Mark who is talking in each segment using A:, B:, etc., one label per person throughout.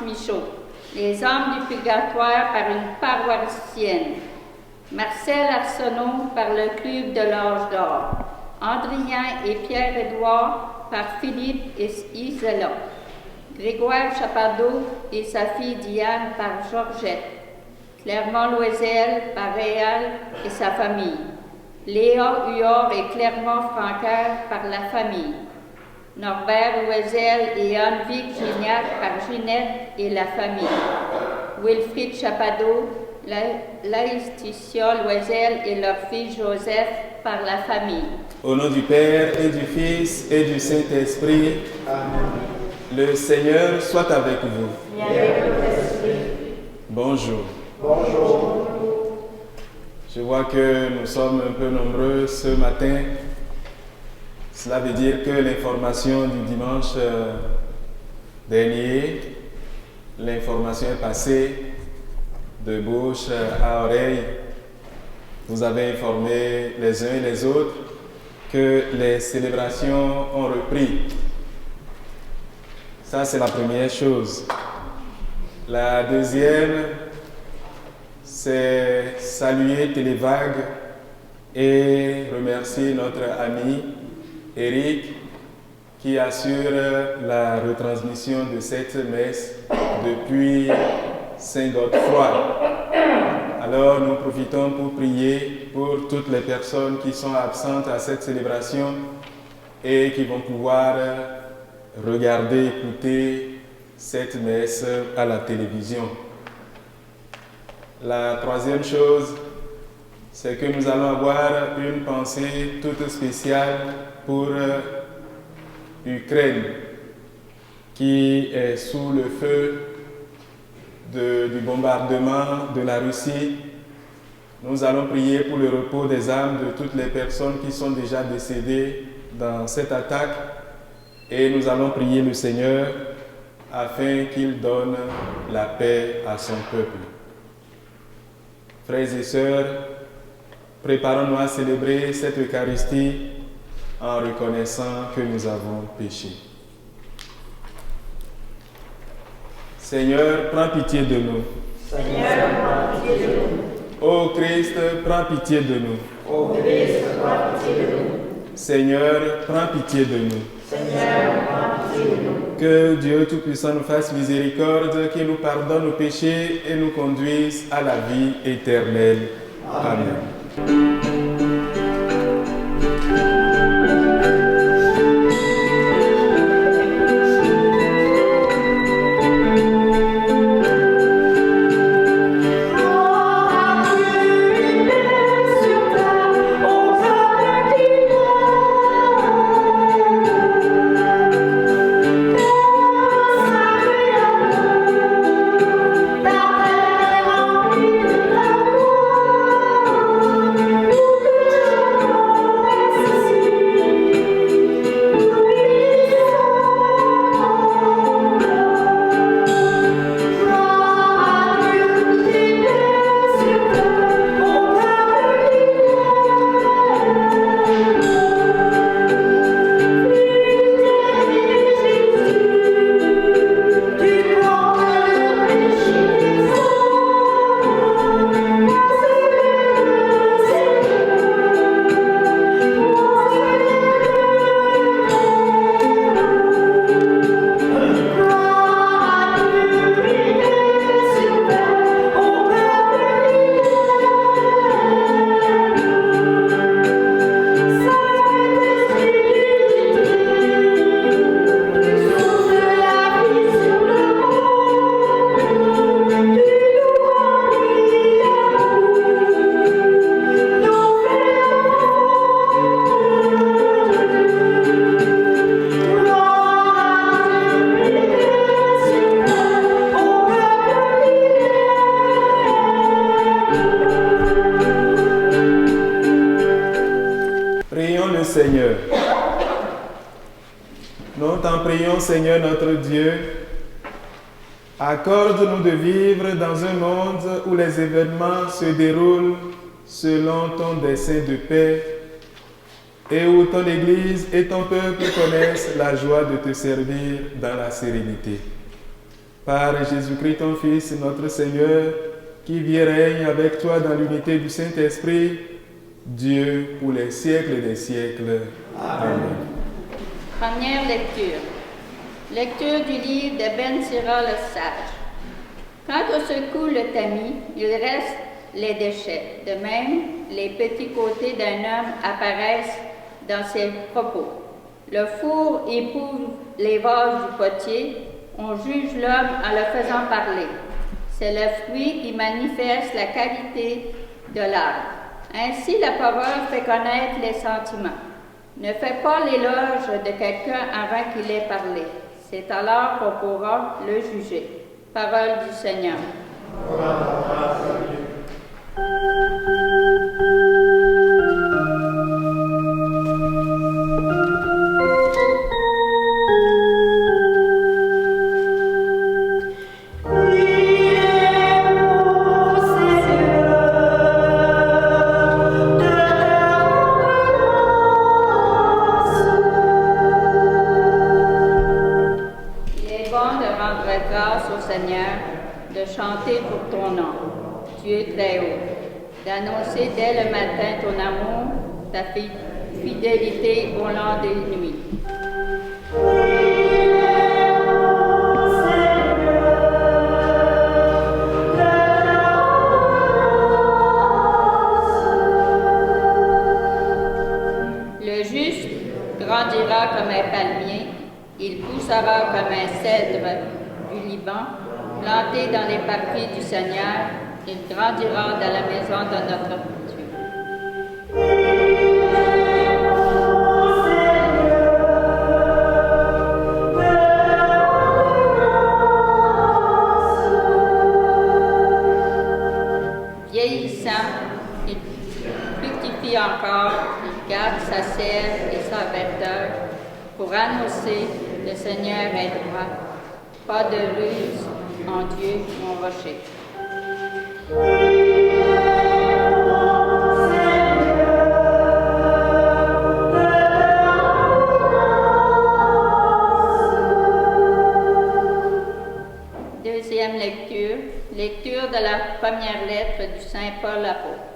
A: Michaud. Les âmes du purgatoire par une paroissienne. Marcel Arsenault par le Club de l'Âge d'Or. Andrien et Pierre-Édouard par Philippe et Isela. Grégoire Chapardeau et sa fille Diane par Georgette. Clermont-Loisel par Réal et sa famille. Léa Huard et Clermont-Francaire par la famille. Norbert Loisel et Anne-Vic Gignac par Ginette et la famille. Wilfrid Chapardeau, Laetitia Loisel et leur fils Joseph par la famille.
B: Au nom du Père et du Fils et du Saint-Esprit, Amen. Le Seigneur soit avec vous.
C: Et avec votre esprit.
B: Bonjour.
C: Bonjour.
B: Je vois que nous sommes un peu nombreux ce matin. Cela veut dire que l'information du dimanche dernier, l'information est passée de bouche à oreille. Vous avez informé les uns et les autres que les célébrations ont repris. Ça, c'est la première chose. La deuxième, c'est saluer Télévague et remercier notre ami Eric qui assure la retransmission de cette messe depuis Saint-Godefroy. Alors nous profitons pour prier pour toutes les personnes qui sont absentes à cette célébration et qui vont pouvoir regarder, écouter cette messe à la télévision. La troisième chose, c'est que nous allons avoir une pensée toute spéciale pour l'Ukraine qui est sous le feu du bombardement de la Russie. Nous allons prier pour le repos des âmes de toutes les personnes qui sont déjà décédées dans cette attaque et nous allons prier le Seigneur afin qu'il donne la paix à son peuple. Frères et sœurs, préparons-nous à célébrer cette Eucharistie en reconnaissant que nous avons péché. Seigneur, prends pitié de nous.
C: Seigneur, prends pitié de nous.
B: Ô Christ, prends pitié de nous.
C: Ô Christ, prends pitié de nous.
B: Seigneur, prends pitié de nous.
C: Seigneur, prends pitié de nous.
B: Que Dieu Tout-Puissant nous fasse miséricorde, qu'il nous pardonne nos péchés et nous conduise à la vie éternelle. Amen. Seigneur. Nous t'en prions, Seigneur notre Dieu, accorde-nous de vivre dans un monde où les événements se déroulent selon ton dessein de paix et où ton Église et ton peuple connaissent la joie de te servir dans la sérénité. par Jésus-Christ, ton Fils, notre Seigneur, qui vit et règne avec toi dans l'unité du Saint-Esprit, Dieu pour les siècles des siècles. Amen.
A: Première lecture. Lecture du livre de Ben Sira le sage. Quand on secoue le tamis, il reste les déchets. De même, les petits côtés d'un homme apparaissent dans ses propos. Le four éprouve les vases du potier, on juge l'homme en le faisant parler. C'est le fruit qui manifeste la qualité de l'arbre. Ainsi, la parole fait connaître les sentiments. Ne fais pas l'éloge de quelqu'un avant qu'il ait parlé. C'est alors qu'on pourra le juger. Parole du Seigneur. De chanter pour ton nom, Dieu très haut, d'annoncer dès le matin ton amour, ta fidélité au long des nuits. Le juste grandira comme un palmier, il poussera comme un cèdre du Liban. Planté dans les parvis du Seigneur, il grandira dans la maison de notre Dieu. Vieillissant, il fructifie encore, il garde sa sève et sa verdeur pour annoncer le Seigneur est droit. Pas de ruse en Dieu, mon rocher. Deuxième lecture. Lecture de la première lettre du Saint Paul apôtre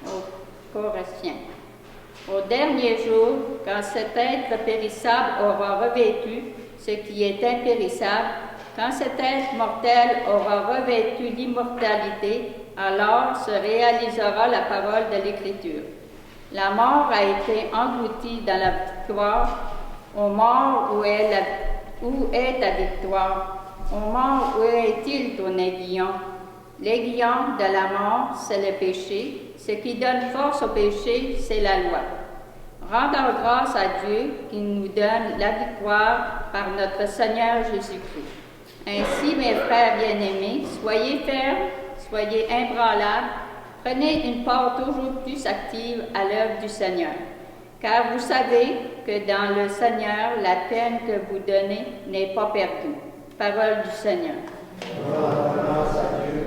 A: aux Corinthiens. Au dernier jour, quand cet être périssable aura revêtu ce qui est impérissable, quand cet être mortel aura revêtu l'immortalité, alors se réalisera la parole de l'Écriture. La mort a été engloutie dans la victoire. Ô mort, où est ta victoire? Ô mort, où est-il ton aiguillon? L'aiguillon de la mort, c'est le péché. Ce qui donne force au péché, c'est la loi. Rendons grâce à Dieu qui nous donne la victoire par notre Seigneur Jésus-Christ. Ainsi, mes frères bien-aimés, soyez fermes, soyez imbranlables, prenez une part toujours plus active à l'œuvre du Seigneur. Car vous savez que dans le Seigneur, la peine que vous donnez n'est pas perdue. Parole du Seigneur.
C: Grâce à Dieu.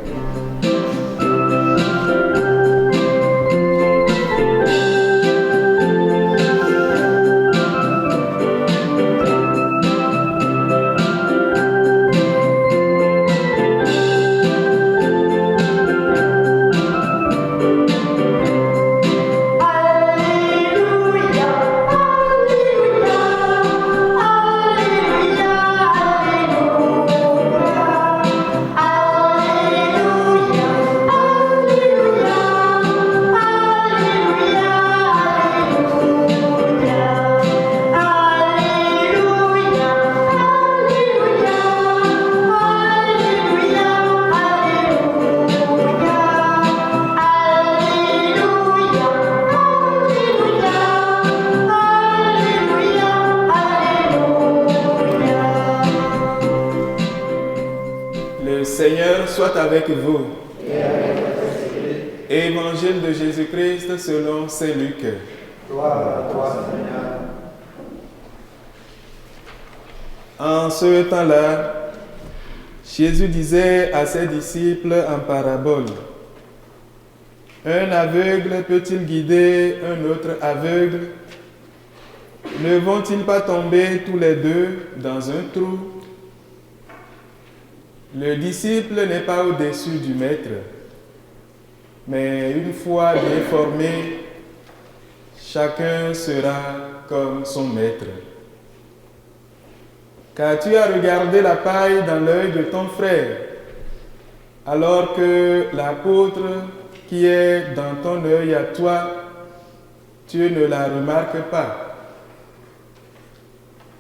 B: Soit avec vous. Évangile de Jésus-Christ selon saint Luc.
C: Gloire à toi, Seigneur.
B: En ce temps-là, Jésus disait à ses disciples en parabole: un aveugle peut-il guider un autre aveugle? Ne vont-ils pas tomber tous les deux dans un trou? Le disciple n'est pas au-dessus du maître, mais une fois bien formé, chacun sera comme son maître. Car tu as regardé la paille dans l'œil de ton frère, alors que l'apôtre qui est dans ton œil à toi, tu ne la remarques pas.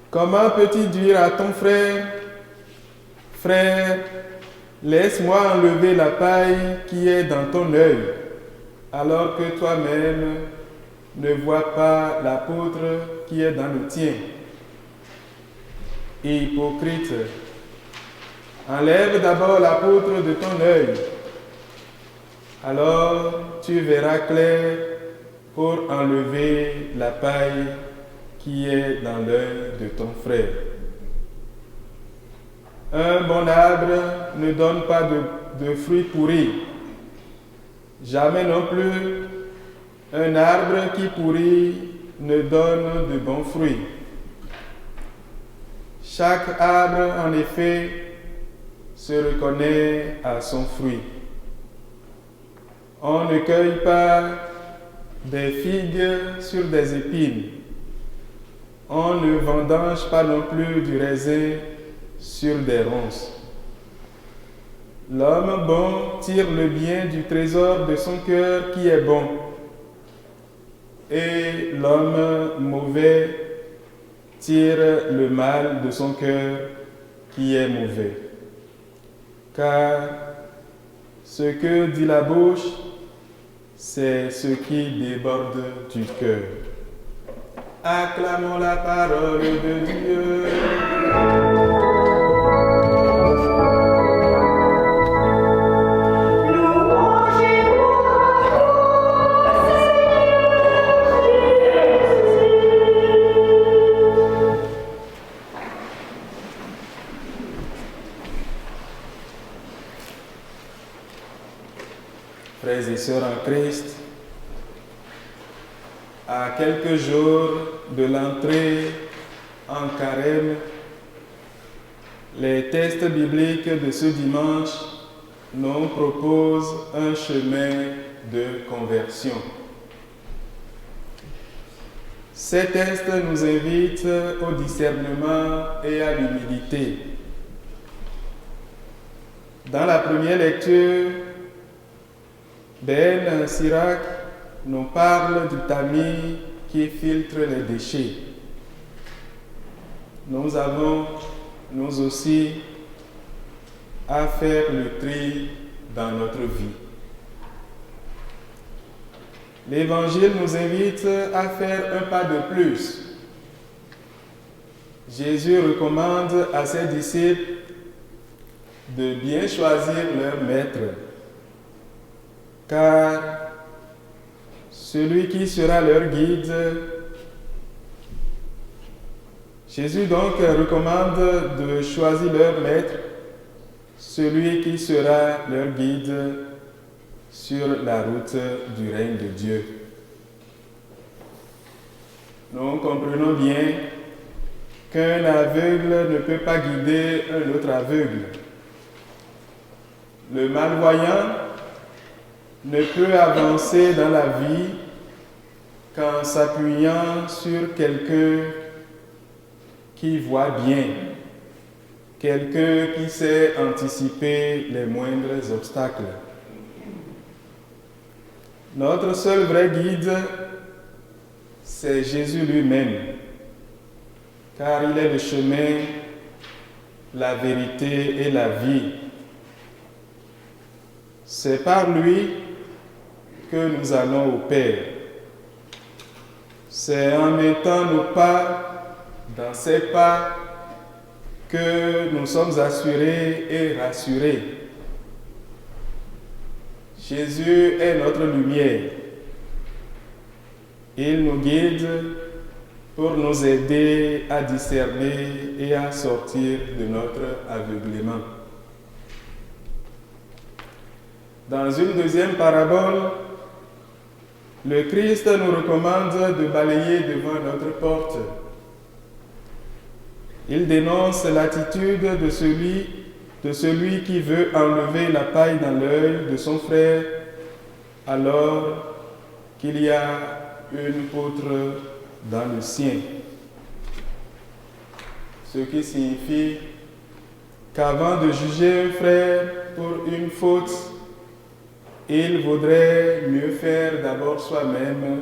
B: Comment peux-tu dire à ton frère, « Frère, laisse-moi enlever la paille qui est dans ton œil », alors que toi-même ne vois pas l'apôtre qui est dans le tien. Hypocrite, enlève d'abord l'apôtre de ton œil, alors tu verras clair pour enlever la paille qui est dans l'œil de ton frère. Un bon arbre ne donne pas de fruits pourris, jamais non plus un arbre qui pourrit ne donne de bons fruits. Chaque arbre, en effet, se reconnaît à son fruit. On ne cueille pas des figues sur des épines. On ne vendange pas non plus du raisin sur des ronces. L'homme bon tire le bien du trésor de son cœur qui est bon, et l'homme mauvais tire le mal de son cœur qui est mauvais. Car ce que dit la bouche, c'est ce qui déborde du cœur. Acclamons la parole de Dieu. Frères et sœurs en Christ, à quelques jours de l'entrée en carême, les textes bibliques de ce dimanche nous proposent un chemin de conversion. Ces textes nous invitent au discernement et à l'humilité. Dans la première lecture, Ben Sirac nous parle du tamis qui filtre les déchets. Nous avons, nous aussi, à faire le tri dans notre vie. L'Évangile nous invite à faire un pas de plus. Jésus recommande à ses disciples de bien choisir leur maître, car celui qui sera leur guide, Jésus donc recommande de choisir leur maître, celui qui sera leur guide sur la route du règne de Dieu. Nous comprenons bien qu'un aveugle ne peut pas guider un autre aveugle. Le malvoyant ne peut avancer dans la vie qu'en s'appuyant sur quelqu'un qui voit bien, quelqu'un qui sait anticiper les moindres obstacles. Notre seul vrai guide, c'est Jésus lui-même, car il est le chemin, la vérité et la vie. C'est par lui que nous allons au Père. C'est en mettant nos pas dans ses pas que nous sommes assurés et rassurés. Jésus est notre lumière. Il nous guide pour nous aider à discerner et à sortir de notre aveuglement. Dans une deuxième parabole, le Christ nous recommande de balayer devant notre porte. Il dénonce l'attitude de celui de celui qui veut enlever la paille dans l'œil de son frère, alors qu'il y a une poutre dans le sien. Ce qui signifie qu'avant de juger un frère pour une faute, il vaudrait mieux faire d'abord soi-même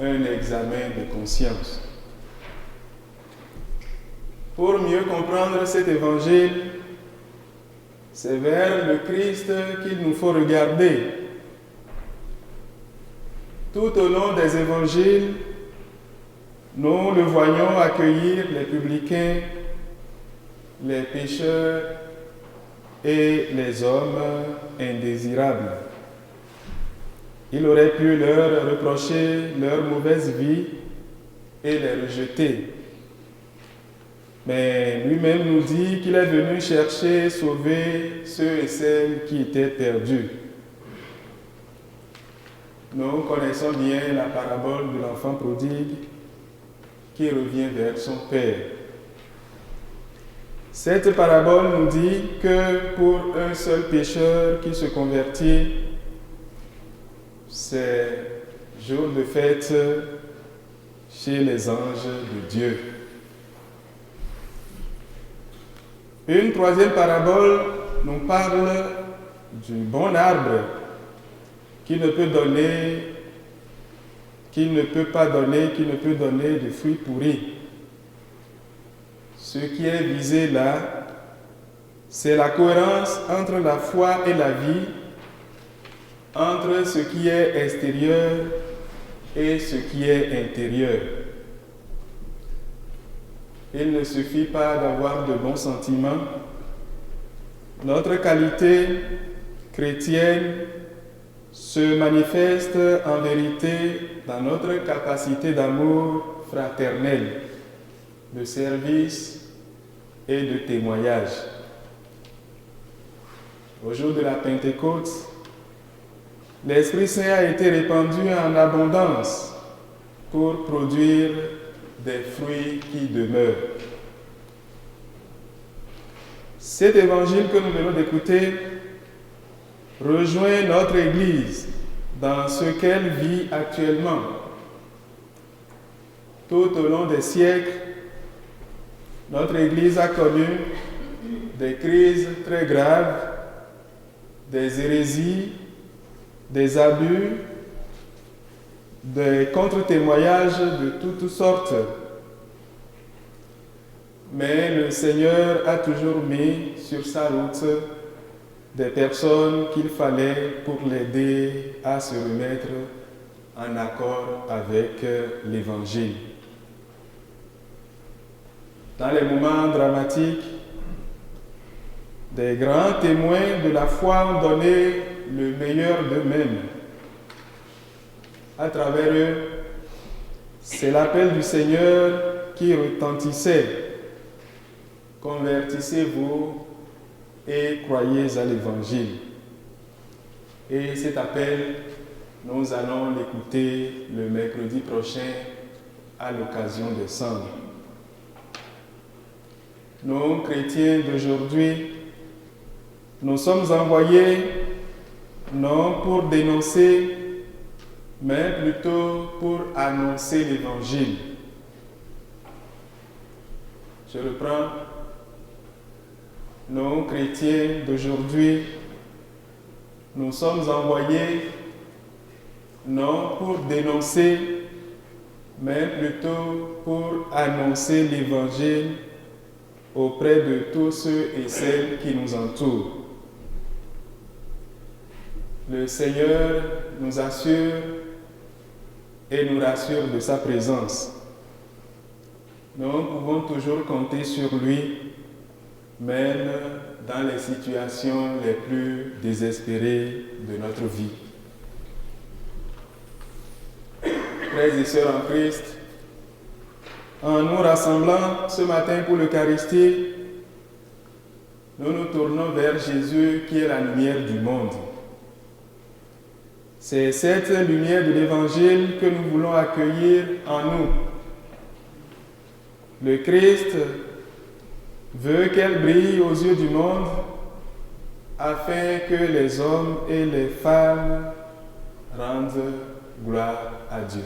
B: un examen de conscience. Pour mieux comprendre cet évangile, c'est vers le Christ qu'il nous faut regarder. Tout au long des évangiles, nous le voyons accueillir les publicains, les pécheurs et les hommes indésirables. Il aurait pu leur reprocher leur mauvaise vie et les rejeter. Mais lui-même nous dit qu'il est venu chercher et sauver ceux et celles qui étaient perdus. Nous connaissons bien la parabole de l'enfant prodigue qui revient vers son père. Cette parabole nous dit que pour un seul pécheur qui se convertit, c'est jour de fête chez les anges de Dieu. Une troisième parabole nous parle du bon arbre qui ne peut pas donner de fruits pourris. Ce qui est visé là, c'est la cohérence entre la foi et la vie, entre ce qui est extérieur et ce qui est intérieur. Il ne suffit pas d'avoir de bons sentiments. Notre qualité chrétienne se manifeste en vérité dans notre capacité d'amour fraternel, de service et de témoignage. Au jour de la Pentecôte, l'Esprit Saint a été répandu en abondance pour produire des fruits qui demeurent. Cet évangile que nous venons d'écouter rejoint notre Église dans ce qu'elle vit actuellement. Tout au long des siècles, notre Église a connu des crises très graves, des hérésies, des abus, des contre-témoignages de toutes sortes. Mais le Seigneur a toujours mis sur sa route des personnes qu'il fallait pour l'aider à se remettre en accord avec l'Évangile. Dans les moments dramatiques, des grands témoins de la foi ont donné le meilleur d'eux-mêmes. À travers eux, c'est l'appel du Seigneur qui retentissait. Convertissez-vous et croyez à l'Évangile. Et cet appel, nous allons l'écouter le mercredi prochain à l'occasion des cendres. Nous, chrétiens d'aujourd'hui, nous sommes envoyés non pour dénoncer, mais plutôt pour annoncer l'Évangile. Je reprends. Nous, chrétiens d'aujourd'hui, nous sommes envoyés non pour dénoncer, mais plutôt pour annoncer l'Évangile auprès de tous ceux et celles qui nous entourent. Le Seigneur nous assure et nous rassure de sa présence. Nous pouvons toujours compter sur lui, même dans les situations les plus désespérées de notre vie. Frères et sœurs en Christ, en nous rassemblant ce matin pour l'Eucharistie, nous nous tournons vers Jésus qui est la lumière du monde. C'est cette lumière de l'Évangile que nous voulons accueillir en nous. Le Christ veut qu'elle brille aux yeux du monde, afin que les hommes et les femmes rendent gloire à Dieu.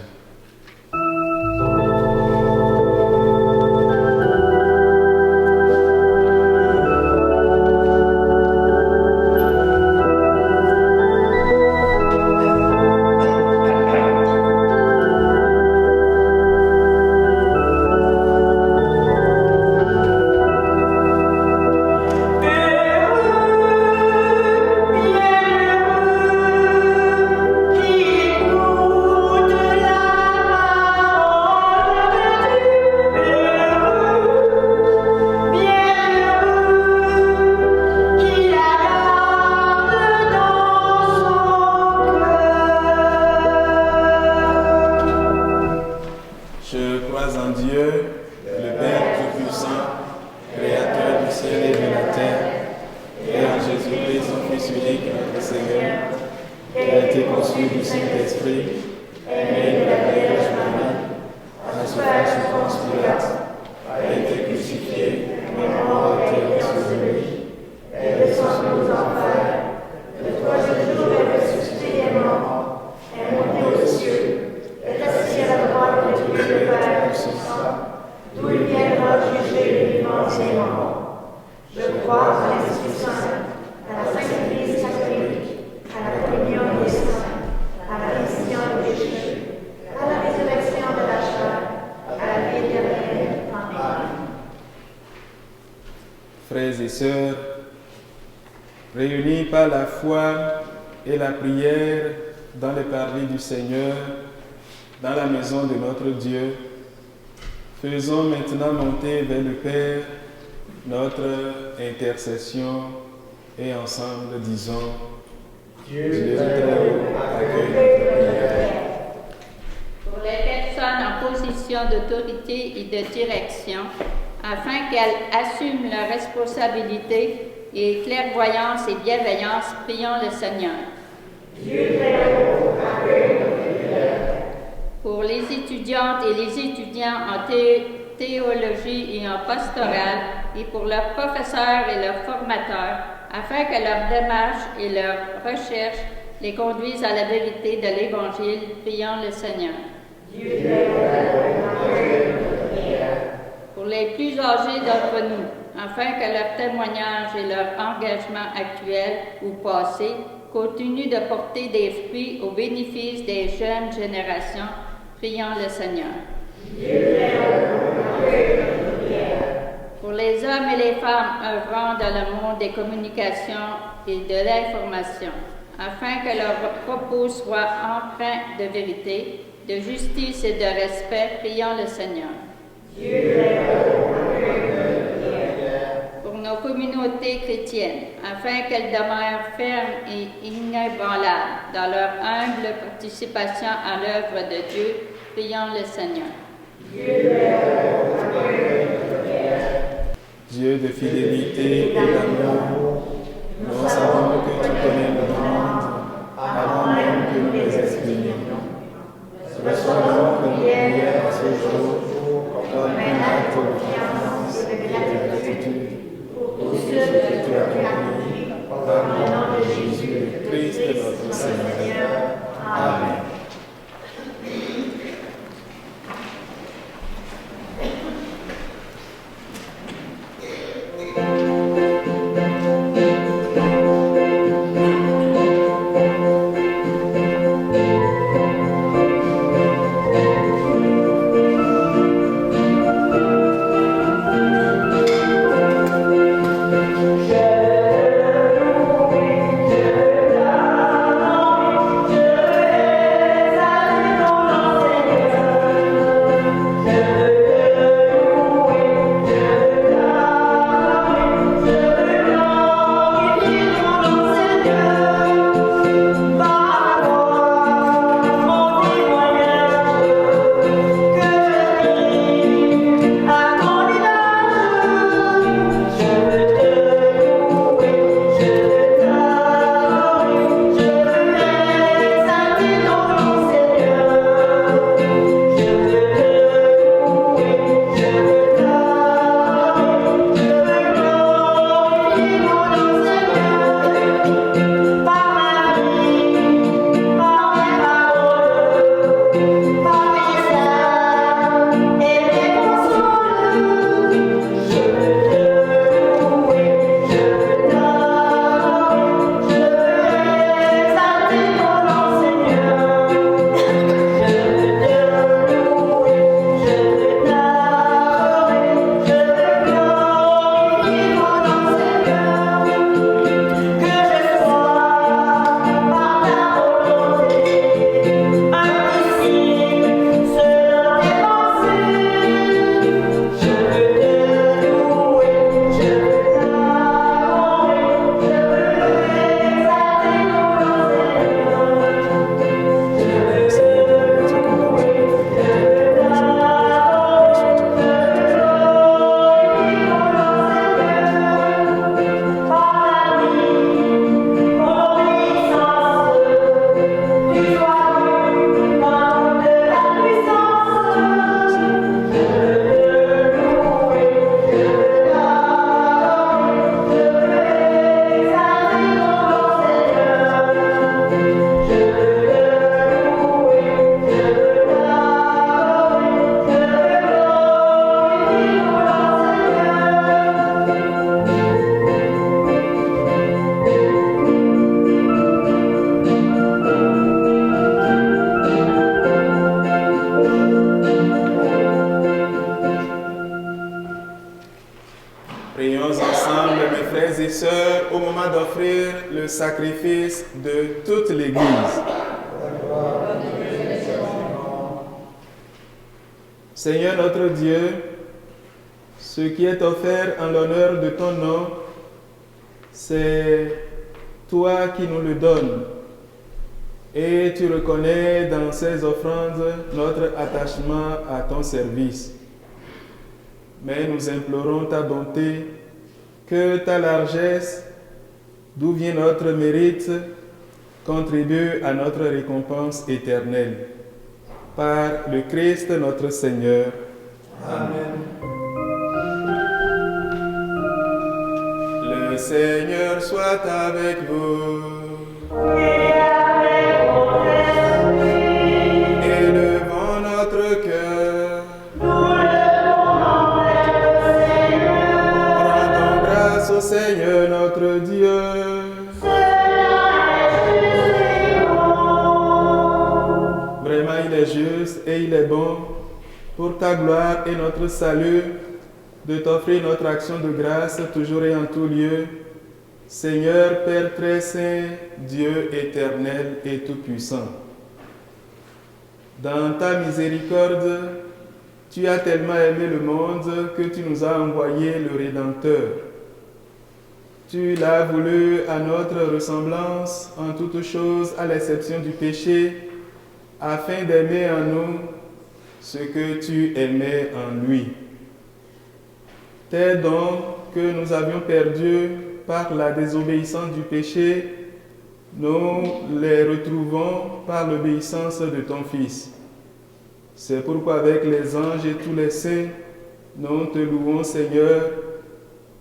B: Frères et sœurs, réunis par la foi et la prière dans les parvis du Seigneur, dans la maison de notre Dieu, faisons maintenant monter vers le Père notre intercession et ensemble disons: Dieu très haut, accueille notre prière.
A: Pour les personnes en position d'autorité et de direction, afin qu'elles assument leurs responsabilités et clairvoyance et bienveillance, prions le Seigneur.
C: Dieu très haut, accueille notre prière.
A: Pour les étudiantes et les étudiants en théologie et en pastorale, et pour leurs professeurs et leurs formateurs, afin que leur démarche et leurs recherches les conduisent à la vérité de l'Évangile, prions le Seigneur.
C: Dieu très haut, accueille notre prière.
A: Pour les plus âgés d'entre nous, afin que leur témoignage et leur engagement actuel ou passé continuent de porter des fruits au bénéfice des jeunes générations, prions le Seigneur.
C: Dieu très haut, accueille notre prière.
A: Pour les hommes et les femmes œuvrant dans le monde des communications et de l'information, afin que leur propos soit empreint de vérité, de justice et de respect, prions le Seigneur.
C: Dieu très haut, accueille notre prière.
A: Pour nos communautés chrétiennes, afin qu'elles demeurent fermes et inébranlables dans leur humble participation à l'œuvre de Dieu, prions le Seigneur.
C: Dieu très haut, accueille notre prière.
B: Dieu de fidélité et d'amour, nous savons que tu connais nos demandes avant même que nous les exprimions. Reçois donc nos prières ce jour comme un acte de confiance et de gratitude pour tout ce que tu as accompli par le nom de Jésus, le Christ notre Seigneur. Amen. sœurs au moment d'offrir le sacrifice de toute l'Église. Seigneur notre Dieu, ce qui est offert en l'honneur de ton nom, c'est toi qui nous le donnes. Et tu reconnais dans ces offrandes notre attachement à ton service. Mais nous implorons ta bonté, que ta largesse, d'où vient notre mérite, contribue à notre récompense éternelle. Par le Christ notre Seigneur. Amen. Le Seigneur soit avec vous. Et avec votre esprit. Élevons notre cœur. Nous levons notre Seigneur. Rendons grâce au Seigneur notre Dieu. Vraiment, il est juste et il est bon, pour ta gloire et notre salut, de t'offrir notre action de grâce toujours et en tout lieu. Seigneur, Père très saint, Dieu éternel et tout-puissant. Dans ta miséricorde, tu as tellement aimé le monde que tu nous as envoyé le Rédempteur. Tu l'as voulu à notre ressemblance en toutes choses, à l'exception du péché, afin d'aimer en nous ce que tu aimais en lui. Tes dons que nous avions perdus par la désobéissance du péché, nous les retrouvons par l'obéissance de ton Fils. C'est pourquoi avec les anges et tous les saints, nous te louons Seigneur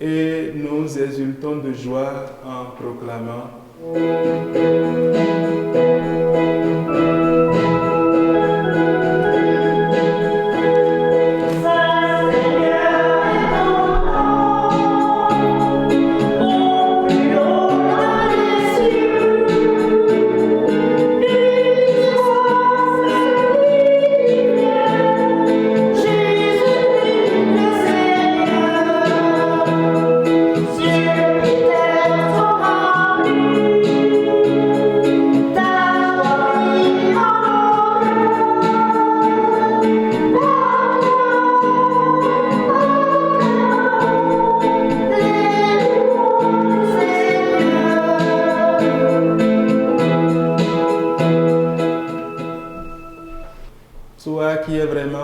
B: et nous exultons de joie en proclamant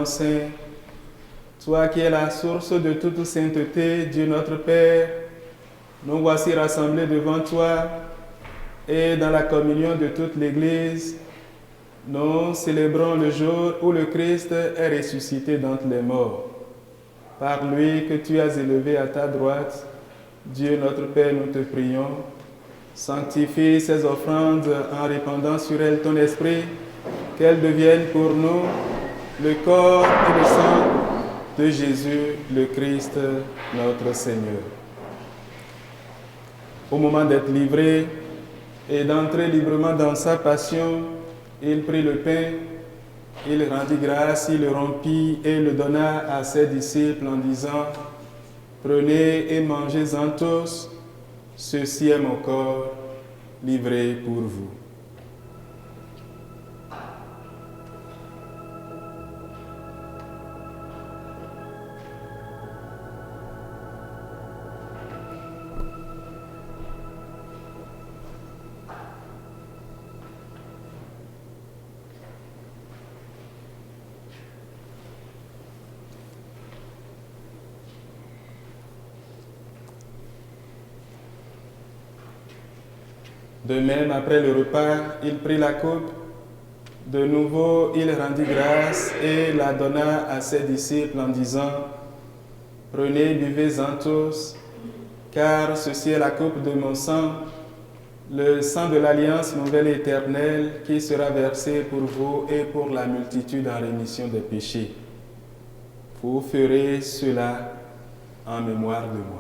B: Saint, toi qui es la source de toute sainteté, Dieu notre Père, nous voici rassemblés devant toi et dans la communion de toute l'Église, nous célébrons le jour où le Christ est ressuscité d'entre les morts. Par lui que tu as élevé à ta droite, Dieu notre Père, nous te prions, sanctifie ces offrandes en répandant sur elles ton esprit, qu'elles deviennent pour nous le corps et le sang de Jésus, le Christ, notre Seigneur. Au moment d'être livré et d'entrer librement dans sa passion, il prit le pain, il rendit grâce, il le rompit et le donna à ses disciples en disant « Prenez et mangez-en tous, ceci est mon corps livré pour vous. » De même, après le repas, il prit la coupe. De nouveau, il rendit grâce et la donna à ses disciples en disant « Prenez, buvez-en tous, car ceci est la coupe de mon sang, le sang de l'alliance nouvelle et éternelle qui sera versé pour vous et pour la multitude en rémission des péchés. Vous ferez cela en mémoire de moi. »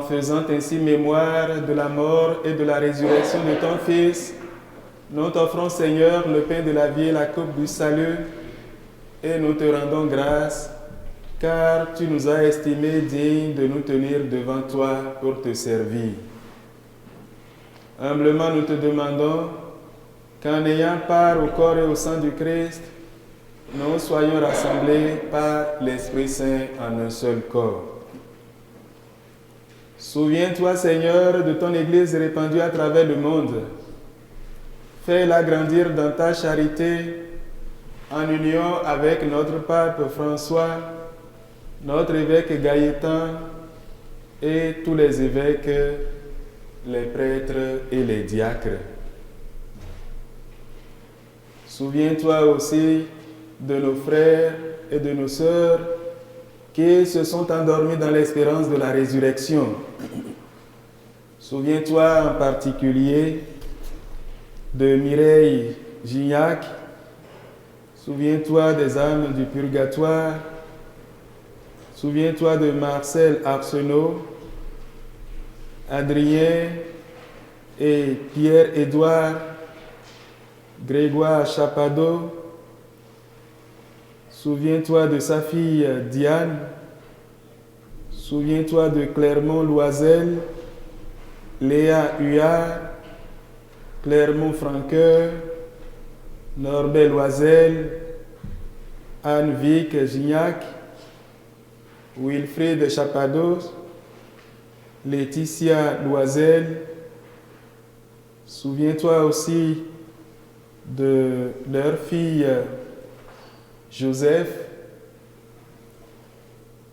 B: faisant ainsi mémoire de la mort et de la résurrection de ton Fils, nous t'offrons, Seigneur, le pain de la vie et la coupe du salut, et nous te rendons grâce, car tu nous as estimés dignes de nous tenir devant toi pour te servir. Humblement, nous te demandons qu'en ayant part au corps et au sang du Christ, nous soyons rassemblés par l'Esprit Saint en un seul corps. Souviens-toi, Seigneur, de ton Église répandue à travers le monde. Fais-la grandir dans ta charité, en union avec notre pape François, notre évêque Gaëtan et tous les évêques, les prêtres et les diacres. Souviens-toi aussi de nos frères et de nos sœurs qui se sont endormis dans l'espérance de la résurrection. Souviens-toi en particulier de Mireille Gignac. Souviens-toi des âmes du purgatoire. Souviens-toi de Marcel Arsenault, Adrien et Pierre-Édouard, Grégoire Chapadot. Souviens-toi de sa fille Diane. Souviens-toi de Clermont-Loisel, Léa Huard, Clermont-Franqueur, Norbert Loisel, Anne-Vic Gignac, Wilfrid Chapados, Laetitia Loisel. Souviens-toi aussi de leur fille Joseph.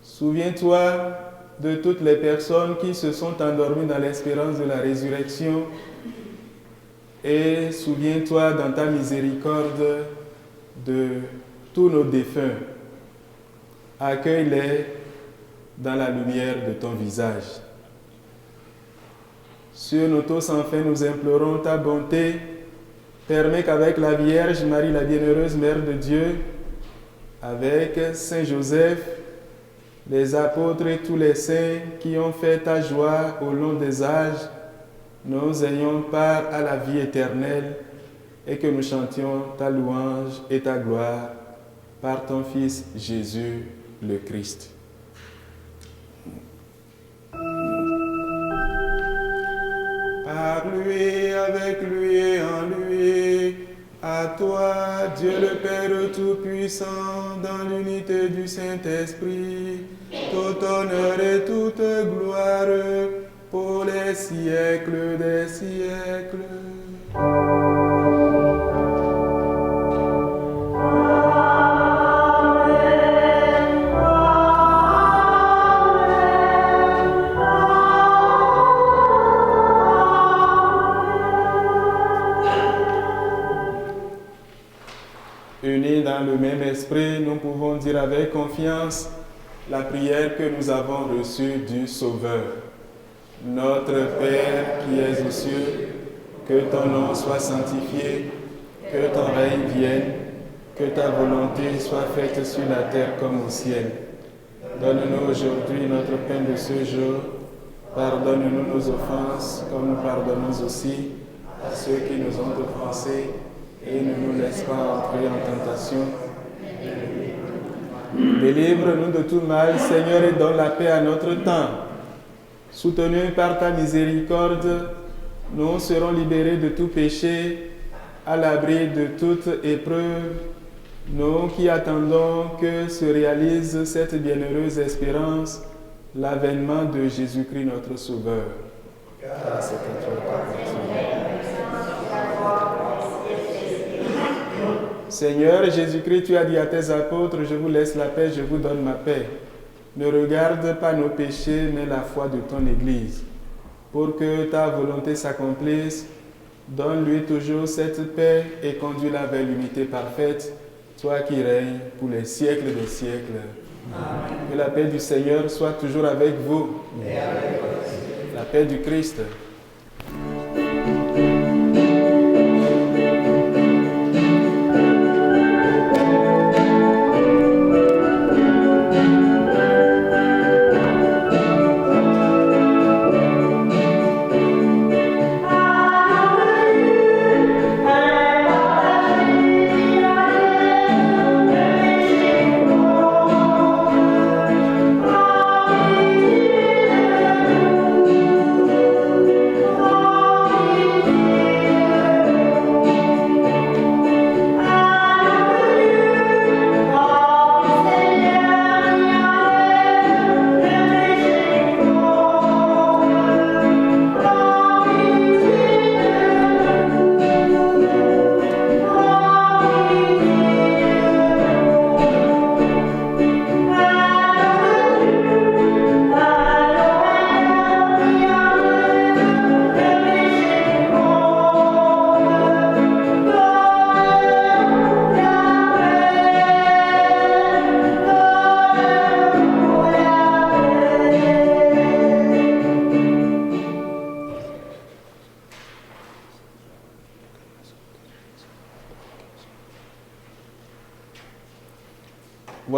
B: Souviens-toi de toutes les personnes qui se sont endormies dans l'espérance de la résurrection. Et souviens-toi dans ta miséricorde de tous nos défunts. Accueille-les dans la lumière de ton visage. Sur nous tous, enfin, nous implorons ta bonté. Permets qu'avec la Vierge Marie, la bienheureuse Mère de Dieu, avec Saint Joseph, les apôtres et tous les saints qui ont fait ta joie au long des âges, nous ayons part à la vie éternelle et que nous chantions ta louange et ta gloire par ton Fils Jésus le Christ. Par lui, avec lui et en lui, à toi, Dieu le Père Tout-Puissant, dans l'unité du Saint-Esprit, tout honneur et toute gloire pour les siècles des siècles. Unis dans le même esprit, nous pouvons dire avec confiance la prière que nous avons reçue du Sauveur. Notre Père qui es aux cieux, que ton nom soit sanctifié, que ton règne vienne, que ta volonté soit faite sur la terre comme au ciel. Donne-nous aujourd'hui notre pain de ce jour. Pardonne-nous nos offenses, comme nous pardonnons aussi à ceux qui nous ont offensés. Et ne nous laisse pas entrer en tentation. Délivre-nous de tout mal, Seigneur, et donne la paix à notre temps. Soutenus par ta miséricorde, nous serons libérés de tout péché, à l'abri de toute épreuve, nous qui attendons que se réalise cette bienheureuse espérance, l'avènement de Jésus-Christ notre Sauveur. Grâce à toi, Seigneur Jésus-Christ, tu as dit à tes apôtres, je vous laisse la paix, je vous donne ma paix. Ne regarde pas nos péchés, mais la foi de ton Église. Pour que ta volonté s'accomplisse, donne-lui toujours cette paix et conduis-la vers l'unité parfaite, toi qui règnes pour les siècles des siècles. Amen. Que la paix du Seigneur soit toujours avec vous. Et avec vous. La paix du Christ.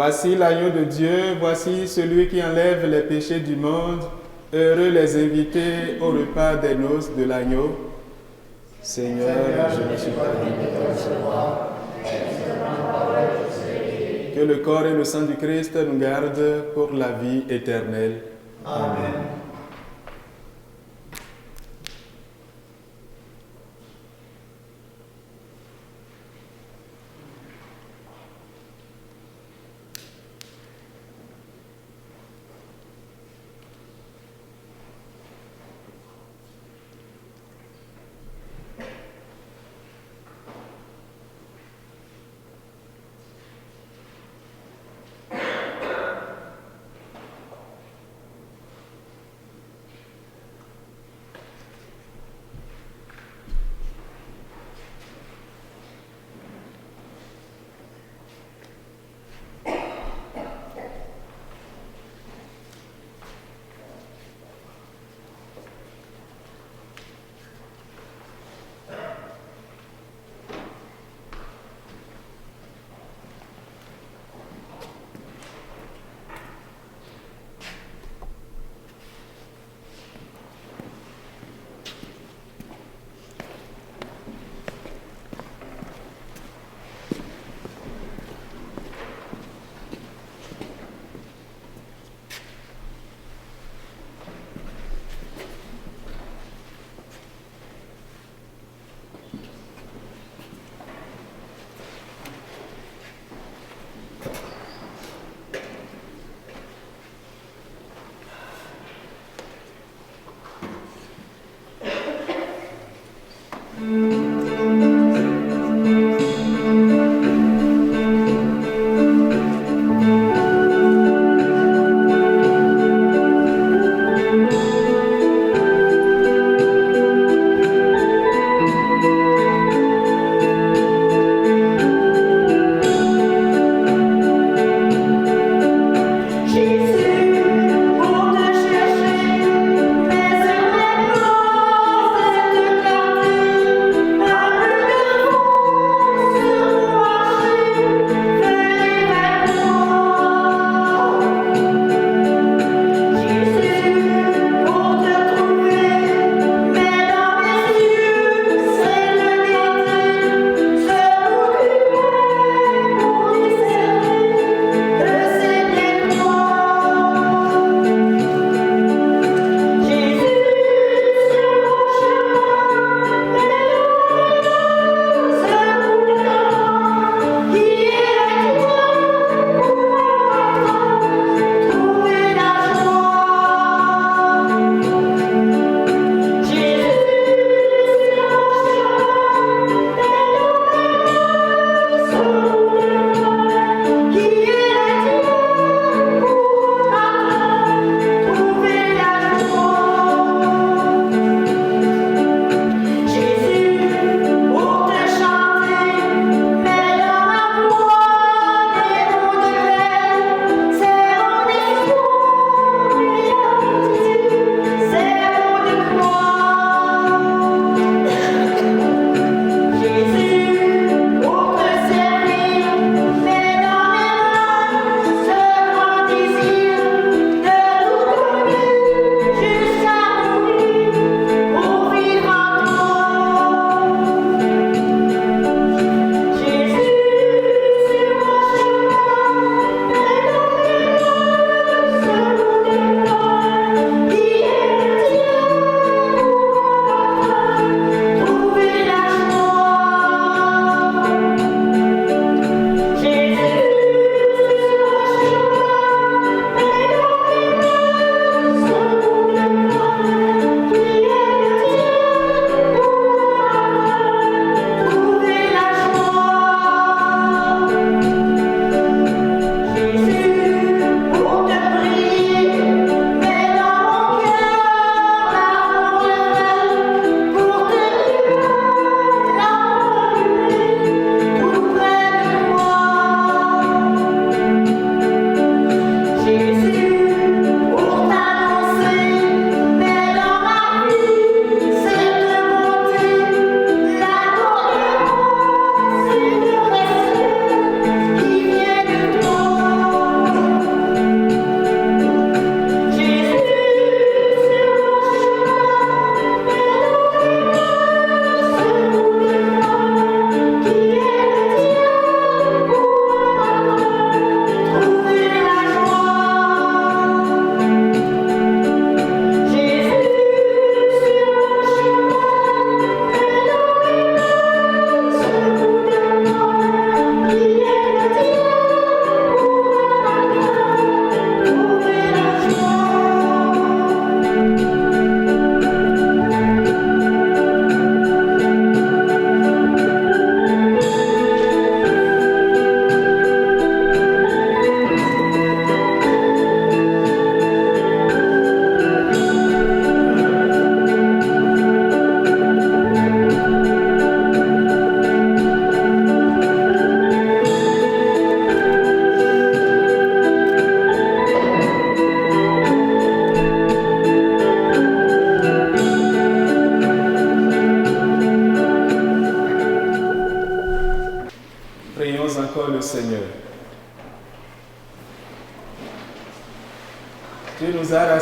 B: Voici l'agneau de Dieu, voici celui qui enlève les péchés du monde. Heureux les invités au repas des noces de l'agneau. Seigneur, je ne suis pas digne de recevoir. Que le corps et le sang du Christ nous gardent pour la vie éternelle. Amen.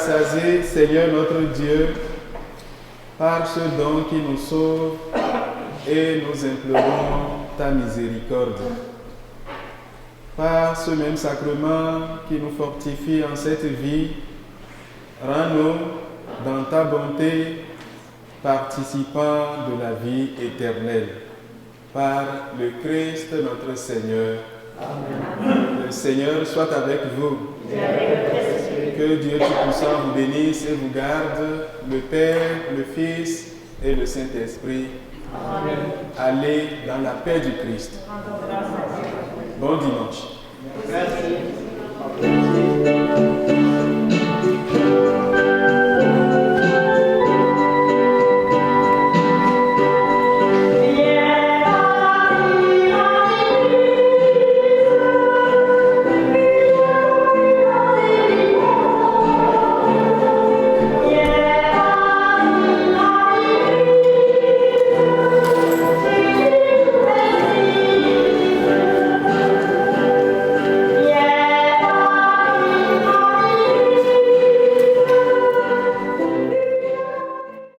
B: rassasier, Seigneur notre Dieu, par ce don qui nous sauve et nous implorons ta miséricorde. Par ce même sacrement qui nous fortifie en cette vie, rends-nous dans ta bonté participants de la vie éternelle. Par le Christ notre Seigneur. Amen. Le Seigneur soit avec vous. Que Dieu Tout-Puissant vous bénisse et vous garde, le Père, le Fils et le Saint-Esprit. Amen. Allez dans la paix du Christ. Bon dimanche. Merci.